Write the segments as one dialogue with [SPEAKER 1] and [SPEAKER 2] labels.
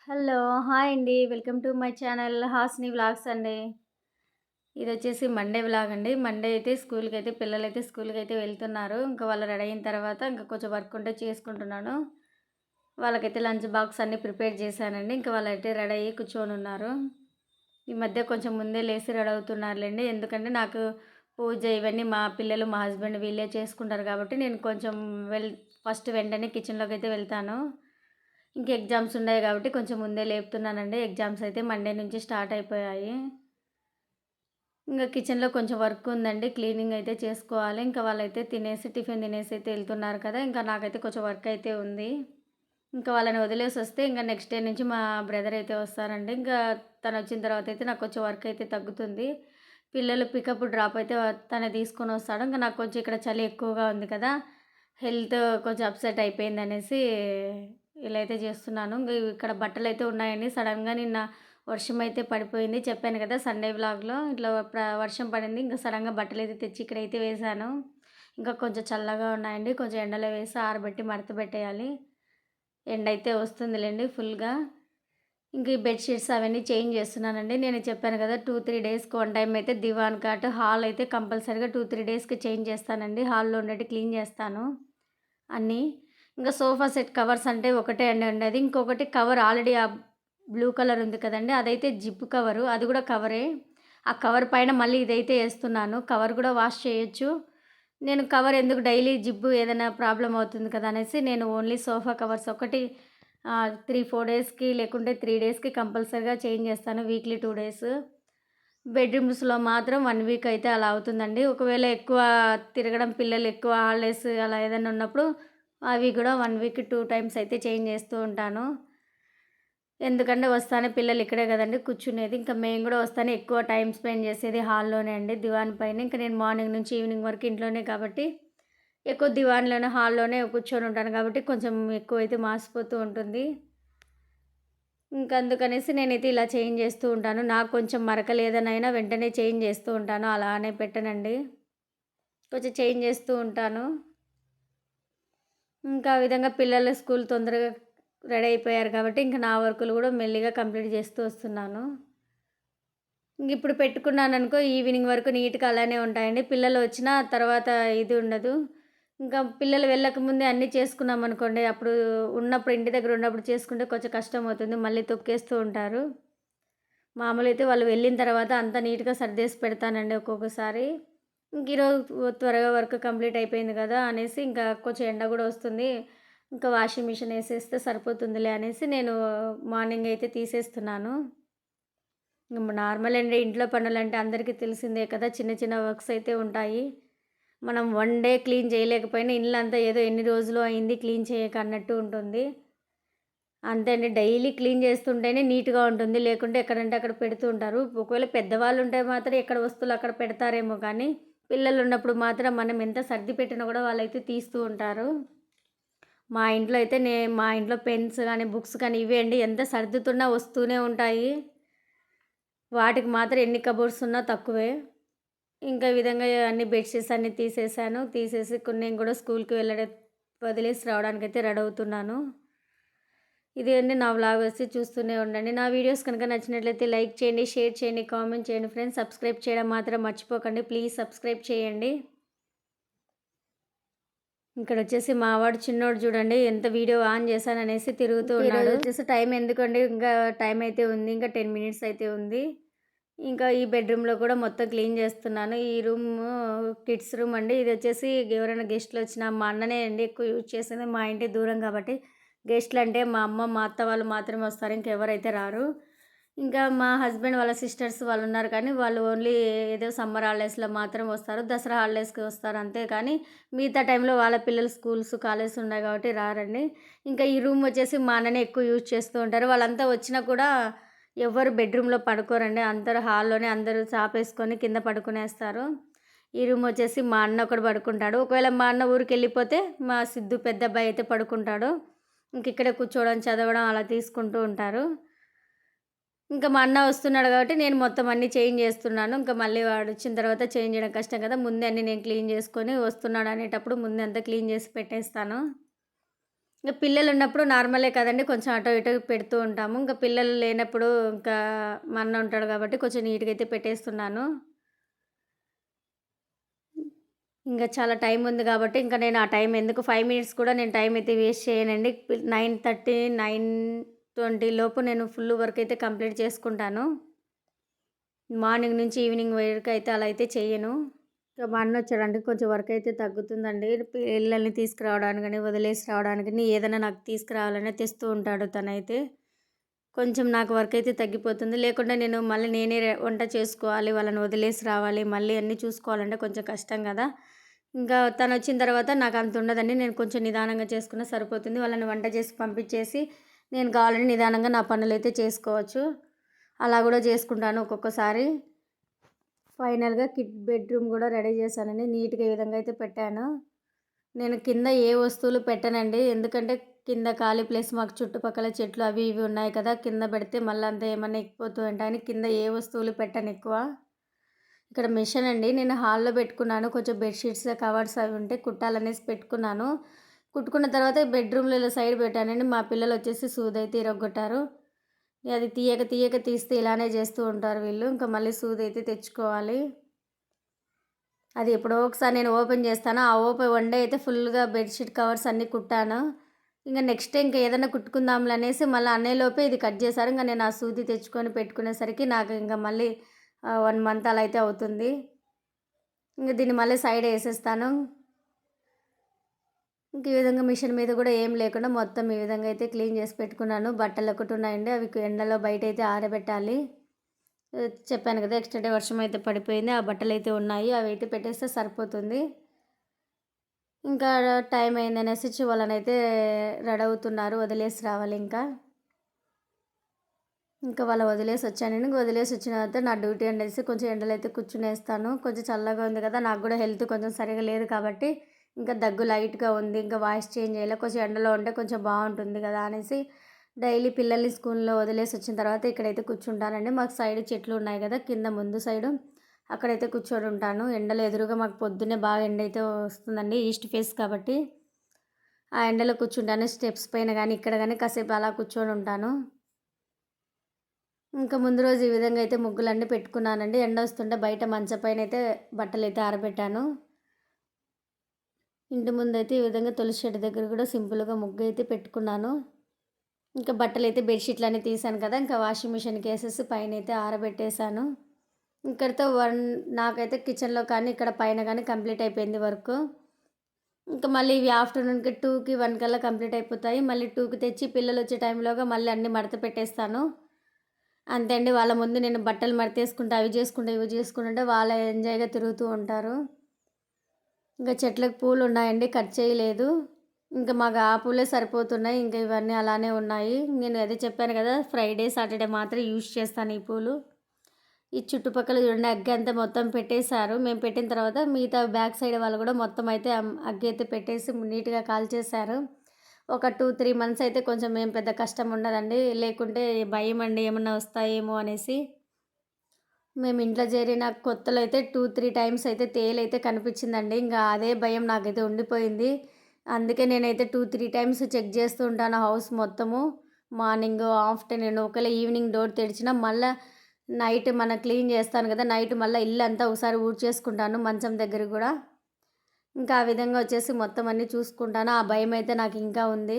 [SPEAKER 1] Hello! Hi అండి. Welcome to my channel Hasini vlogs అండి. ఇదొచ్చేసి Monday vlog అండి. మండే అయితే పిల్లలైతే స్కూల్‌కైతే వెళ్తున్నారు. ఇంకా వాళ్ళు రెడీ అయిన తర్వాత ఇంకా కొంచెం వర్క్ ఉంటే చేసుకుంటున్నాను. వాళ్ళకైతే లంచ్ బాక్స్ అన్నీ ప్రిపేర్ చేశానండి. ఇంకా వాళ్ళైతే రెడీ అయ్యి కూర్చొనున్నారు. ఈ మధ్య కొంచెం ముందే లేసి రెడీ అవుతున్నారులెండి. ఎందుకంటే నాకు పూజ ఇవన్నీ మా పిల్లలు, మా హస్బెండ్ వీళ్ళే చేసుకుంటారు కాబట్టి నేను కొంచెం వెల్ ఫస్ట్ వెంటనే కిచెన్‌లోకైతే వెళ్తాను. ఇంక ఎగ్జామ్స్ ఉన్నాయి కాబట్టి కొంచెం ముందే లేపుతున్నానండి. ఎగ్జామ్స్ అయితే మండే నుంచి స్టార్ట్ అయిపోయాయి. ఇంక కిచెన్‌లో కొంచెం వర్క్ ఉందండి. క్లీనింగ్ అయితే చేసుకోవాలి. ఇంకా వాళ్ళైతే టిఫిన్ తినేసి అయితే ఎళ్తున్నారు కదా! ఇంకా నాకైతే కొంచెం వర్క్ అయితే ఉంది. ఇంకా వాళ్ళని వదిలేసొస్తే ఇంక నెక్స్ట్ డే నుంచి మా బ్రదర్ అయితే వస్తారండి. ఇంకా తనొచ్చిన తర్వాత అయితే నాకు కొంచెం వర్క్ అయితే తగ్గుతుంది. పిల్లలు పికప్, డ్రాప్ అయితే తనే తీసుకొనొస్తాడు. ఇంక నాకు కొంచెం ఇక్కడ చలి ఎక్కువగా ఉంది కదా! హెల్త్ కొంచెం అప్‌సెట్ అయిపోయిందనేసి ఇలా అయితే చేస్తున్నాను. ఇంగ ఇక్కడ బట్టలైతే ఉన్నాయండి. సడెన్‌గా నిన్న వర్షం అయితే పడిపోయింది. చెప్పాను కదా! సండే వ్లాగ్‌లో ఇట్లా వర్షం పడింది. ఇంక సడెన్‌గా బట్టలైతే తెచ్చి ఇక్కడైతే వేశాను. ఇంకా కొంచెం చల్లగా ఉన్నాయండి. కొంచెం ఎండలో వేసి ఆరబెట్టి మడత పెట్టేయాలి. ఎండైతే వస్తుందిలెండి ఫుల్‌గా. ఇంక ఈ బెడ్ షీట్స్ అవన్నీ చేంజ్ చేస్తున్నానండి. నేను చెప్పాను కదా! 2, 3 డేస్‌కి వన్ టైమ్ అయితే దివాన్ కాట్, హాల్ అయితే కంపల్సరీగా 2, 3 డేస్‌కి చేంజ్ చేస్తానండి. హాల్‌లో ఉండేటివి క్లీన్ చేస్తాను అన్నీ. ఇంకా సోఫా సెట్ కవర్స్ అంటే ఒకటే అండి అది. ఇంకొకటి కవర్ ఆల్రెడీ బ్లూ కలర్ ఉంది కదండీ! అదైతే జిప్ కవరు. అది కూడా కవరే. ఆ కవర్ పైన మళ్ళీ ఇదైతే ఏస్తున్నాను. కవర్ కూడా వాష్ చేయొచ్చు. నేను కవర్ ఎందుకు డైలీ జిబ్బు ఏదైనా ప్రాబ్లమ్ అవుతుంది కదా అనేసి నేను ఓన్లీ సోఫా కవర్స్ ఒకటి 3, 4 డేస్‌కి లేకుంటే 3 డేస్‌కి కంపల్సరీగా చేంజ్ చేస్తాను. Weekly 2 days. బెడ్‌రూమ్స్‌లో మాత్రం 1 వీక్ అయితే అలా అవుతుందండి. ఒకవేళ ఎక్కువ తిరగడం, పిల్లలు ఎక్కువ హాలిడేస్ అలా ఏదైనా ఉన్నప్పుడు అవి కూడా 1 వీక్ 2 టైమ్స్ అయితే చేంజ్ చేస్తూ ఉంటాను. ఎందుకంటే వస్తానే పిల్లలు ఇక్కడే కదండీ కూర్చునేది. ఇంకా మేము కూడా వస్తానే ఎక్కువ టైమ్ స్పెండ్ చేసేది హాల్లోనే అండి. దివాన్ పైన. ఇంక నేను మార్నింగ్ నుంచి ఈవినింగ్ వరకు ఇంట్లోనే కాబట్టి ఎక్కువ దివాన్‌లోనే, హాల్లోనే కూర్చొని ఉంటాను కాబట్టి కొంచెం ఎక్కువైతే మాసిపోతూ ఉంటుంది. ఇంక అందుకనేసి నేనైతే ఇలా చేంజ్ చేస్తూ ఉంటాను. నాకు కొంచెం మరకలు ఏదైనా అయినా వెంటనే చేంజ్ చేస్తూ ఉంటాను. అలానే పెట్టనండి. కొంచెం చేంజ్ చేస్తూ ఉంటాను. ఇంకా ఆ విధంగా పిల్లలు స్కూల్ తొందరగా రెడీ అయిపోయారు కాబట్టి ఇంక నా వర్కులు కూడా మెల్లిగా కంప్లీట్ చేస్తూ వస్తున్నాను. ఇంగిప్పుడు పెట్టుకున్నాననుకో ఈవినింగ్ వరకు నీట్‌గా అలానే ఉంటాయండి. పిల్లలు వచ్చినా తర్వాత ఇది ఉండదు. ఇంకా పిల్లలు వెళ్ళకముందే అన్నీ చేసుకున్నామనుకోండి, అప్పుడు ఇంటి దగ్గర ఉన్నప్పుడు చేసుకుంటే కొంచెం కష్టమవుతుంది. మళ్ళీ తొక్కేస్తూ ఉంటారు. మామూలుగా అయితే వాళ్ళు వెళ్ళిన తర్వాత అంతా నీట్‌గా సర్దేసి పెడతానండి ఒక్కొక్కసారి. ఇంక ఈరోజు త్వరగా వర్క్ కంప్లీట్ అయిపోయింది కదా! అనేసి ఇంకా కొంచెం ఎండ గూడా వస్తుంది. ఇంకా వాషింగ్ మిషన్ ఏసేస్తే సరిపోతుందిలే అనేసి నేను మార్నింగ్ అయితే తీసేస్తున్నాను. నార్మల్ అండి. ఇంట్లో పనులంటే అందరికీ తెలిసిందే కదా! చిన్న చిన్న వర్క్స్ అయితే ఉంటాయి. మనం వన్ డే క్లీన్ చేయలేకపోయినా ఇల్లంతా ఏదో ఎన్ని రోజులో అయింది క్లీన్ చేయక అన్నట్టు ఉంటుంది. అంతే అండి. డైలీ క్లీన్ చేస్తుంటేనే నీట్‌గా ఉంటుంది. లేకుంటే ఎక్కడంటే అక్కడ పెడుతూ ఉంటారు. ఒకవేళ పెద్దవాళ్ళు ఉంటే మాత్రం ఎక్కడ వస్తువులు అక్కడ పెడతారేమో కానీ, పిల్లలున్నప్పుడు మాత్రం మనం ఎంత సర్ది పెట్టినా కూడా వాళ్ళైతే తీస్తూ ఉంటారు. మా ఇంట్లో పెన్స్ గానీ, బుక్స్ కానీ ఇవే అండి. ఎంత సర్దుతున్నా వస్తూనే ఉంటాయి. వాటికి మాత్రం ఎన్ని కబోర్డ్స్ ఉన్నా తక్కువే. ఇంకా ఈ విధంగా అన్ని బెడ్‌షీట్స్ అన్నీ తీసేసాను. తీసేసి నేను కూడా స్కూల్‌కి వదిలేసి రావడానికైతే రెడీ అవుతున్నాను. ఇదే అండి నా వ్లాగ్ వచ్చి చూస్తూనే ఉండండి. నా వీడియోస్ కనుక నచ్చినట్లయితే లైక్ చేయండి, షేర్ చేయండి, కామెంట్ చేయండి ఫ్రెండ్స్. సబ్స్క్రైబ్ చేయడం మాత్రం మర్చిపోకండి. ప్లీజ్ సబ్స్క్రైబ్ చేయండి. ఇక్కడొచ్చేసి మా వాడు చిన్నోడు చూడండి ఎంత వీడియో ఆన్ చేశాననేసి తిరుగుతూ ఉన్నాడు. ఈరోజొచ్చేసి టైం ఎందుకండి ఇంకా టైం అయితే ఉంది. ఇంకా 10 మినిట్స్ అయితే ఉంది. ఇంకా ఈ బెడ్‌రూమ్‌లో కూడా మొత్తం క్లీన్ చేస్తున్నాను. ఈ రూము కిడ్స్ రూమ్ అండి. ఇదొచ్చేసి ఎవరైనా గెస్ట్‌లొచ్చినా మా అన్ననే అండి ఎక్కువ యూజ్ చేసేది. మా ఇంటి దూరం కాబట్టి గెస్ట్‌లంటే మా అమ్మ, మా అత్త వాళ్ళు మాత్రమే వస్తారు. ఇంకెవరైతే రారు. ఇంకా మా హస్బెండ్ వాళ్ళ సిస్టర్స్ వాళ్ళున్నారు కానీ వాళ్ళు ఓన్లీ ఏదో సమ్మర్ హాలిడేస్‌లో మాత్రం వస్తారు. దసరా హాలిడేస్‌కి వస్తారు అంతే కానీ మిగతా టైంలో వాళ్ళ పిల్లలు స్కూల్స్, కాలేజెస్ ఉన్నాయి కాబట్టి రారండి. ఇంకా ఈ రూమ్ వచ్చేసి మా అన్ననే ఎక్కువ యూజ్ చేస్తూ ఉంటారు. వాళ్ళంతా వచ్చినా కూడా ఎవ్వరు బెడ్‌రూమ్‌లో పడుకోరండి. అందరూ హాల్లోనే అందరూ చాపేసుకొని కింద పడుకునేస్తారు. ఈ రూమ్ వచ్చేసి మా అన్న ఒకడు పడుకుంటాడు. ఒకవేళ మా అన్న ఊరికెళ్ళిపోతే మా సిద్దు పెద్దబ్బాయి అయితే పడుకుంటాడు. ఇంక ఇక్కడే కూర్చోవడం, చదవడం అలా తీసుకుంటూ ఉంటారు. ఇంకా మా అన్న వస్తున్నాడు కాబట్టి నేను మొత్తం అన్నీ చేంజ్ చేస్తున్నాను. ఇంకా మళ్ళీ వాడొచ్చిన తర్వాత చేంజ్ చేయడం కష్టం కదా! ముందే అన్నీ నేను క్లీన్ చేసుకొని వస్తున్నాడు అనేటప్పుడు ముందే అంతా క్లీన్ చేసి పెట్టేస్తాను. ఇంక పిల్లలున్నప్పుడు నార్మలే కదండీ! కొంచెం అటో ఇటో పెడుతూ ఉంటాము. ఇంక పిల్లలు లేనప్పుడు ఇంకా మా అన్న ఉంటాడు కాబట్టి కొంచెం నీట్‌గా అయితే పెట్టేస్తున్నాను. ఇంక చాలా టైం ఉంది కాబట్టి ఇంక నేను ఆ టైం ఎందుకు 5 మినిట్స్ కూడా నేను టైం అయితే వేస్ట్ చేయనండి. 9:30, 9:20 లోపు నేను ఫుల్ వర్క్ అయితే కంప్లీట్ చేసుకుంటాను. మార్నింగ్ నుంచి ఈవినింగ్ వరకు అయితే అలా అయితే చెయ్యను. ఇక మా అన్నొచ్చాడంటే కొంచెం వర్క్ అయితే తగ్గుతుందండి. పిల్లల్ని తీసుకురావడానికి గాని, వదిలేసి రావడానికి గాని, ఏదైనా నాకు తీసుకురావాలన్నా తెస్తూ ఉంటాడు తనైతే. కొంచెం నాకు వర్క్ అయితే తగ్గిపోతుంది. లేకుంటే నేను మళ్ళీ నేనే వంట చేసుకోవాలి, వాళ్ళని వదిలేసి రావాలి, మళ్ళీ అన్నీ చూసుకోవాలంటే కొంచెం కష్టం గదా! ఇంకా తనొచ్చిన తర్వాత నాకంత ఉండదండి. నేను కొంచెం నిదానంగా చేసుకున్నా సరిపోతుంది. వాళ్ళని వంట చేసి పంపించేసి, నేను కావాలంటే నిదానంగా నా పనులైతే చేసుకోవచ్చు. అలా గూడా చేసుకుంటాను ఒక్కొక్కసారి. ఫైనల్‌గా కిడ్ బెడ్‌రూమ్ గూడా రెడీ చేశానండి. నీట్‌గా ఈ విధంగా అయితే పెట్టాను. నేను కింద ఏ వస్తువులు పెట్టనండి. ఎందుకంటే కింద ఖాళీ ప్లేస్ మాకు చుట్టుపక్కల చెట్లు అవి ఇవి ఉన్నాయి కదా! కింద పెడితే మళ్ళా అంతా ఏమన్నా ఎక్కిపోతూ ఉంటాయని కింద ఏ వస్తువులు పెట్టనెక్కువ. ఇక్కడ మిషన్ అండి. నేను హాల్‌లో పెట్టుకున్నాను. కొంచెం బెడ్‌షీట్స్, కవర్స్ అవి ఉంటే కుట్టాలనేసి పెట్టుకున్నాను. కుట్టుకున్న తర్వాత బెడ్‌రూమ్‌లో ఇలా సైడ్ పెట్టానండి. మా పిల్లలొచ్చేసి సూదైతే ఇరగ్గొట్టారు. అది తీయక తీయక తీస్తే ఇలానే చేస్తూ ఉంటారు వీళ్ళు. ఇంకా మళ్ళీ సూదైతే తెచ్చుకోవాలి. అది ఎప్పుడో ఒకసారి నేను ఓపెన్ చేస్తాను. ఆ వన్ డే అయితే ఫుల్‌గా బెడ్‌షీట్ కవర్స్ అన్నీ కుట్టాను. ఇంక నెక్స్ట్ డే ఇంక ఏదన్నా కుట్టుకుందాంలే అనేసి మళ్ళీ అనేలోపే ఇది కట్ చేశారు. ఇంక నేను ఆ సూది తెచ్చుకొని పెట్టుకునేసరికి నాకు ఇంక మళ్ళీ 1 మంత్ అలా అయితే అవుతుంది. ఇంక దీన్ని మళ్ళీ సైడ్ ఏసేస్తాను. ఇంక ఈ విధంగా మిషన్ మీద కూడా ఏం లేకుండా మొత్తం ఈ విధంగా అయితే క్లీన్ చేసి పెట్టుకున్నాను. బట్టలొకటి ఉన్నాయండి. అవి ఎండలో బయటైతే ఆరబెట్టాలి. చెప్పాను కదా! ఎక్స్‌ట్రా డే వర్షం అయితే పడిపోయింది. ఆ బట్టలైతే ఉన్నాయి. అవైతే పెట్టేస్తే సరిపోతుంది. ఇంకా టైం అయిందనేసి వాళ్ళనైతే రెడీ అవుతున్నారు. వదిలేసి రావాలింకా. ఇంకా వాళ్ళ వదిలేసి వచ్చానండి. ఇంక వదిలేసి వచ్చిన తర్వాత నా డ్యూటీ అనేసి కొంచెం ఎండలో అయితే కూర్చునేస్తాను. కొంచెం చల్లగా ఉంది కదా! నాకు కూడా హెల్త్ కొంచెం సరిగ్గా లేదు కాబట్టి ఇంకా దగ్గు లైట్‌గా ఉంది. ఇంకా వాయిస్ చేంజ్ చేయలే. కొంచెం ఎండలో ఉంటే కొంచెం బాగుంటుంది కదా! అనేసి డైలీ పిల్లల్ని స్కూల్‌లో వదిలేసి వచ్చిన తర్వాత ఇక్కడైతే కూర్చుంటానండి. మాకు సైడ్ చెట్లు ఉన్నాయి కదా! కింద ముందు సైడు అక్కడైతే కూర్చొని ఉంటాను. ఎండలో ఎదురుగా మాకు పొద్దున్నే బాగా ఎండ అయితే వస్తుందండి. ఈస్ట్ ఫేస్ కాబట్టి ఆ ఎండలో కూర్చుంటాను. స్టెప్స్ పైన గానీ, ఇక్కడ గానీ కాసేపు అలా కూర్చొని ఉంటాను. ఇంకా ముందు రోజు ఈ విధంగా అయితే ముగ్గులన్నీ పెట్టుకున్నానండి. ఎండొస్తుంటే బయట మంచం పైనైతే బట్టలైతే ఆరబెట్టాను. ఇంటి ముందైతే ఈ విధంగా తులసి చెట్టు దగ్గర కూడా సింపుల్‌గా ముగ్గయితే పెట్టుకున్నాను. ఇంకా బట్టలైతే బెడ్‌షీట్లన్నీ తీశాను కదా! ఇంకా వాషింగ్ మిషన్‌కేసేసి పైనైతే ఆరబెట్టేశాను. ఇక్కడితో నాకైతే కిచెన్‌లో కానీ, ఇక్కడ పైన గానీ కంప్లీట్ అయిపోయింది వర్కు. ఇంకా మళ్ళీ ఇవి ఆఫ్టర్‌నూన్‌కి 2కి, 1 కల్లా కంప్లీట్ అయిపోతాయి. మళ్ళీ 2కి తెచ్చి పిల్లలొచ్చే టైంలోగా మళ్ళీ అన్నీ మడత పెట్టేస్తాను. అంతే అండి. వాళ్ళ ముందు నేను బట్టలు మడతేసుకుంటా, అవి చేసుకుంటా, ఇవి చేసుకుంటుంటే వాళ్ళు ఎంజాయ్‌గా తిరుగుతూ ఉంటారు. ఇంకా చెట్లకు పూలున్నాయండి. కట్ చేయలేదు. ఇంక మాకు ఆ పూలే సరిపోతున్నాయి. ఇంక ఇవన్నీ అలానే ఉన్నాయి. నేను అదే చెప్పాను కదా! ఫ్రైడే, సాటర్డే మాత్రం యూజ్ చేస్తాను ఈ పూలు. ఈ చుట్టుపక్కల చూడండి అగ్గి అంతా మొత్తం పెట్టేశారు. మేము పెట్టిన తర్వాత మిగతా బ్యాక్ సైడ్ వాళ్ళు కూడా మొత్తం అయితే అగ్గి అయితే పెట్టేసి నీట్‌గా కాల్చేశారు. ఒక 2, 3 మంత్స్ అయితే కొంచెం ఏం పెద్ద కష్టం ఉండదండి. లేకుంటే భయమండి ఏమన్నా వస్తాయేమో అనేసి. మేము ఇంట్లో చేరిన కొత్తలో అయితే 2, 3 టైమ్స్ అయితే తేలైతే కనిపించిందండి. ఇంగా అదే భయం నాకైతే ఉండిపోయింది. అందుకే నేనైతే 2, 3 టైమ్స్ చెక్ చేస్తూ ఉంటాను హౌస్ మొత్తము. మార్నింగు, ఆఫ్టర్‌నూన్ ఒకవేళ ఈవినింగ్ డోర్ తెరిచినా మళ్ళా నైట్ క్లీన్ చేస్తాను కదా! నైట్ మళ్ళా ఇల్లంతా ఒకసారి ఊడ్చేసుకుంటాను మంచం దగ్గర గూడా. ఇంకా ఆ విధంగా వచ్చేసి మొత్తం అన్నీ చూసుకుంటాను. ఆ భయమైతే నాకింకా ఉంది.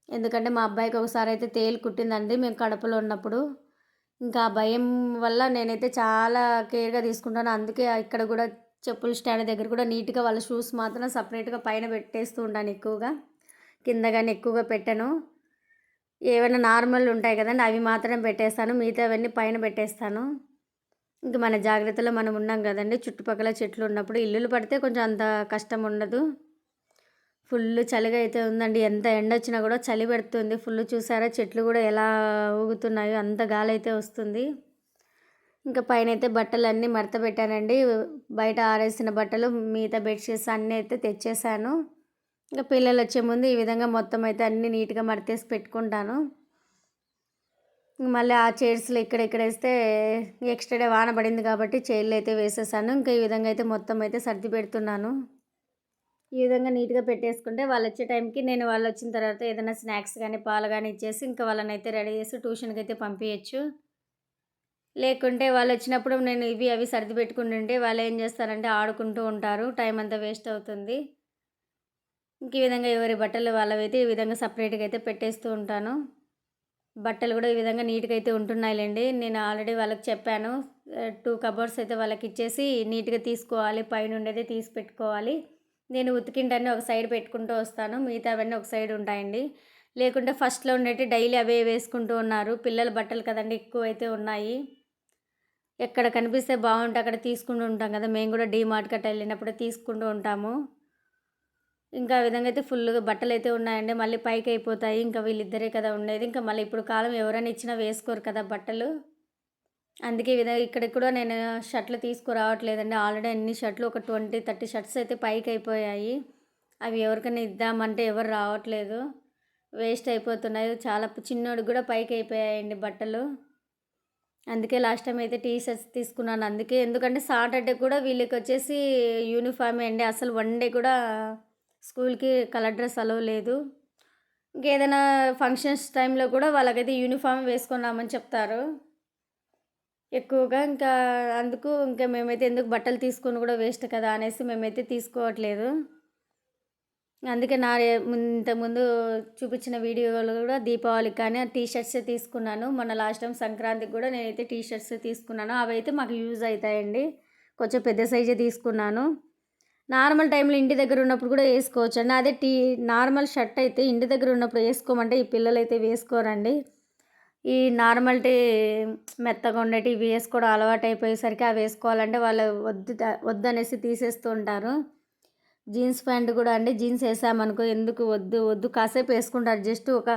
[SPEAKER 1] ఎందుకంటే మా అబ్బాయికి ఒకసారయితే తేలు కుట్టిందండి మేము కడపలో ఉన్నప్పుడు. ఇంకా ఆ భయం వల్ల నేనైతే చాలా కేర్‌గా తీసుకుంటాను. అందుకే ఇక్కడ గూడా చెప్పుల స్టాండ్ దగ్గర కూడా నీట్‌గా వాళ్ళ షూస్ మాత్రం సెపరేట్‌గా పైన పెట్టేస్తూ ఉంటాను ఎక్కువగా. కింద గాని ఎక్కువగా పెట్టను. ఏవైనా నార్మల్ ఉంటాయి కదండీ! అవి మాత్రమే పెట్టేస్తాను. మిగతావన్నీ పైన పెట్టేస్తాను. ఇంక మన జాగ్రత్తలో మనం ఉన్నాం గదండీ! చుట్టుపక్కల చెట్లున్నప్పుడు ఇల్లులు పడితే కొంచెం అంత కష్టం ఉండదు. ఫుల్లు చలిగా అయితే ఉందండి. ఎంత ఎండొచ్చినా గూడా చలి పెడుతుంది. ఫుల్లు చూసారా చెట్లు గూడా ఎలా ఊగుతున్నాయో అంత గాలైతే వస్తుంది. ఇంకా పైనైతే బట్టలన్నీ మడత పెట్టానండి. బయట ఆరేసిన బట్టలు మిగతా బెడ్‌షీట్స్ అన్నీ అయితే తెచ్చేసాను. ఇంక పిల్లలొచ్చే ముందు ఈ విధంగా మొత్తం అయితే అన్నీ నీట్‌గా మడతేసి పెట్టుకుంటాను. మళ్ళీ ఆ చైర్స్‌లో ఇక్కడ ఇక్కడేస్తే ఎక్స్‌ట్రా డే వాన పడింది కాబట్టి చైర్‌లో అయితే వేసేసాను. ఇంకా ఈ విధంగా అయితే మొత్తం అయితే సర్ది పెడుతున్నాను. ఈ విధంగా నీట్‌గా పెట్టేసుకుంటే వాళ్ళొచ్చే టైంకి నేను వాళ్ళొచ్చిన తర్వాత ఏదైనా స్నాక్స్ గానీ, పాలు గానీ ఇచ్చేసి ఇంకా వాళ్ళనైతే రెడీ చేసి ట్యూషన్‌కైతే పంపియచ్చు. లేకుంటే వాళ్ళొచ్చినప్పుడు నేను ఇవి అవి సర్ది పెట్టుకుంటుంటే వాళ్ళేం చేస్తారంటే ఆడుకుంటూ ఉంటారు. టైం అంతా వేస్ట్ అవుతుంది. ఇంక ఈ విధంగా ఎవరి బట్టలు వాళ్ళవైతే ఈ విధంగా సెపరేట్‌గా అయితే పెట్టేస్తూ ఉంటాను. బట్టలు గూడా ఈ విధంగా నీట్‌గా అయితే ఉంటున్నాయిలెండి. నేను ఆల్రెడీ వాళ్ళకి చెప్పాను. 2 కబోర్డ్స్ అయితే వాళ్ళకిచ్చేసి నీట్‌గా తీసుకోవాలి. పైనుండేదే తీసి పెట్టుకోవాలి. నేను ఉతికింటన్నీ ఒక సైడ్ పెట్టుకుంటూ వస్తాను. మిగతావన్నీ ఒక సైడ్ ఉంటాయండి. లేకుంటే ఫస్ట్‌లో ఉండేటివి డైలీ అవే వేసుకుంటూ ఉన్నారు. పిల్లల బట్టలు కదండీ ఎక్కువైతే ఉన్నాయి. ఎక్కడ కనిపిస్తే బావుంటే అక్కడ తీసుకుంటూ ఉంటాం కదా! మేము గూడా డీమార్ట్ గట్టా ఎళ్ళినప్పుడు తీసుకుంటూ ఉంటాము. ఇంకా ఆ విధంగా అయితే ఫుల్లుగా బట్టలైతే ఉన్నాయండి. మళ్ళీ పైకయిపోతాయి. ఇంకా వీళ్ళిద్దరే కదా ఉండేది. ఇంకా మళ్ళీ ఇప్పుడు కాలం ఎవరైనా ఇచ్చినా వేసుకోరు కదా బట్టలు. అందుకే ఈ విధంగా ఇక్కడికి కూడా నేను షర్టులు తీసుకురావట్లేదండి. ఆల్రెడీ అన్ని షర్టులు ఒక 20, 30 షర్ట్స్ అయితే పైకయిపోయాయి. అవి ఎవరికైనా ఇద్దామంటే ఎవరు రావట్లేదు. వేస్ట్ అయిపోతున్నాయి. చాలా చిన్నోడికి కూడా పైకయిపోయాయండి బట్టలు. అందుకే లాస్ట్ టైమ్ అయితే టీ షర్ట్స్ తీసుకున్నాను. అందుకే ఎందుకంటే సాటర్డే కూడా వీళ్ళకొచ్చేసి యూనిఫామే అండి. అసలు వన్ డే కూడా స్కూల్‌కి కలర్ డ్రెస్ అలో లేదు. ఇంకేదైనా ఫంక్షన్స్ టైంలో కూడా వాళ్ళకైతే యూనిఫామ్ వేసుకొని రమ్మని చెప్తారు. ఎక్కువగా ఇంకా అందుకు ఇంకా మేమైతే ఎందుకు బట్టలు తీసుకొని కూడా వేస్ట్ కదా అనేసి మేమైతే తీసుకోవట్లేదు. అందుకే ఇంతకుముందు చూపించిన వీడియోలో కూడా దీపావళికి కానీ టీ షర్ట్సే తీసుకున్నాను. మొన్న లాస్ట్ టైం సంక్రాంతికి కూడా నేనైతే టీ షర్ట్స్ తీసుకున్నాను. అవైతే మాకు యూజ్ అవుతాయండి. కొంచెం పెద్ద సైజే తీసుకున్నాను. నార్మల్ టైంలో ఇంటి దగ్గర ఉన్నప్పుడు కూడా వేసుకోవచ్చండి. అదే నార్మల్ షర్ట్ అయితే ఇంటి దగ్గర ఉన్నప్పుడు వేసుకోమంటే ఈ పిల్లలైతే వేసుకోరండి. ఈ నార్మల్‌టి మెత్తగా ఉండేటివి ఇవి వేసుకోవడం అలవాటయిపోయేసరికి అవి వేసుకోవాలంటే వాళ్ళు వద్దనేసి తీసేస్తూ ఉంటారు. జీన్స్ ప్యాంట్ కూడా అండి జీన్స్ ఏసామనుకో ఎందుకు వద్దు, వద్దు కాసేపు ఏసుకుంటారు. జస్ట్ ఒక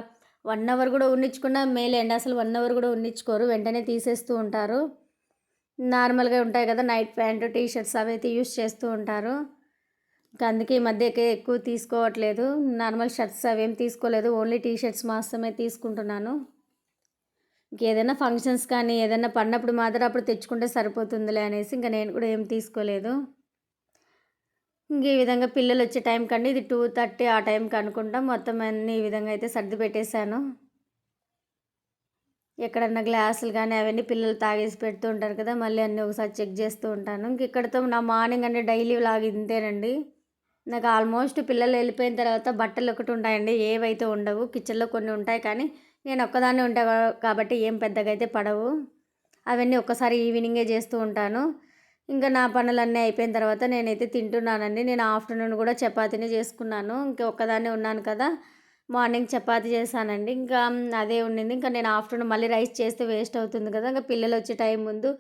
[SPEAKER 1] 1 అవర్ కూడా ఉన్నించుకున్నా మేలే అండి. అసలు 1 అవర్ కూడా ఉన్నించుకోరు. వెంటనే తీసేస్తూ ఉంటారు. నార్మల్‌గా ఉంటాయి కదా! నైట్ ప్యాంట్, టీ షర్ట్స్ అవైతే యూజ్ చేస్తూ ఉంటారు. ఇంకా అందుకే ఈ మధ్య ఎక్కువ తీసుకోవట్లేదు. నార్మల్ షర్ట్స్ అవేం తీసుకోలేదు. ఓన్లీ టీ షర్ట్స్ మాత్రమే తీసుకుంటున్నాను. ఇంకేదైనా ఫంక్షన్స్ కానీ ఏదైనా పడినప్పుడు మాత్రం అప్పుడు తెచ్చుకుంటే సరిపోతుందిలే అనేసి ఇంక నేను కూడా ఏం తీసుకోలేదు. ఇంక ఈ విధంగా పిల్లలొచ్చే టైంకండి ఇది 2:30 ఆ టైంకి అనుకుంటా మొత్తం అన్నీ ఈ విధంగా అయితే సర్ది పెట్టేశాను. ఎక్కడన్నా గ్లాసులు కానీ అవన్నీ పిల్లలు తాగేసి పెడుతూ ఉంటారు కదా! మళ్ళీ అన్నీ ఒకసారి చెక్ చేస్తూ ఉంటాను. ఇంక ఇక్కడితో నా మార్నింగ్ అంటే డైలీ వ్లాగ్ ఇంతేనండి. నాకు ఆల్మోస్ట్ పిల్లలు వెళ్ళిపోయిన తర్వాత బట్టలు ఒకటి ఉంటాయండి. ఏవైతే ఉండవు. కిచెన్‌లో కొన్ని ఉంటాయి కానీ నేను ఒక్కదాన్నే ఉంటా కాబట్టి ఏం పెద్దగా అయితే పడవు. అవన్నీ ఒక్కసారి ఈవినింగే చేస్తూ ఉంటాను. ఇంకా నా పనులన్నీ అయిపోయిన తర్వాత నేనైతే తింటున్నానండి. నేను ఆఫ్టర్‌నూన్ కూడా చపాతీనే చేసుకున్నాను. ఇంకా ఒక్కదాన్నే ఉన్నాను కదా! మార్నింగ్ చపాతీ చేశానండి. ఇంకా అదే ఉండింది. ఇంకా నేను ఆఫ్టర్‌నూన్ మళ్ళీ రైస్ చేస్తే వేస్ట్ అవుతుంది కదా! ఇంకా పిల్లలొచ్చే టైం ముందు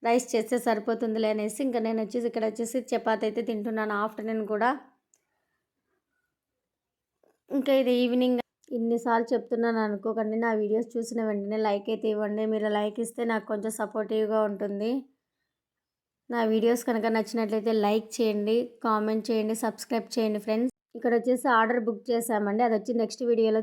[SPEAKER 1] రైస్ చేస్తే సరిపోతుందిలే అనేసి ఇంకా నేనొచ్చేసి ఇక్కడొచ్చేసి చపాతీ అయితే తింటున్నాను ఆఫ్టర్‌నూన్ కూడా. ఇంకా ఇది ఈవినింగ్ ఇన్ని సార్లు చెప్తున్నాను అనుకోకండి. నా వీడియోస్ చూసిన వెంటనే లైక్ అయితే ఇవ్వండి. మీరు లైక్ ఇస్తే నాకు కొంచెం సపోర్టివ్‌గా ఉంటుంది. నా వీడియోస్ కనుక నచ్చినట్లయితే లైక్ చేయండి, కామెంట్ చేయండి, సబ్స్క్రైబ్ చేయండి ఫ్రెండ్స్. ఇక్కడొచ్చేసి ఆర్డర్ బుక్ చేశామండి. అదొచ్చి నెక్స్ట్ వీడియోలో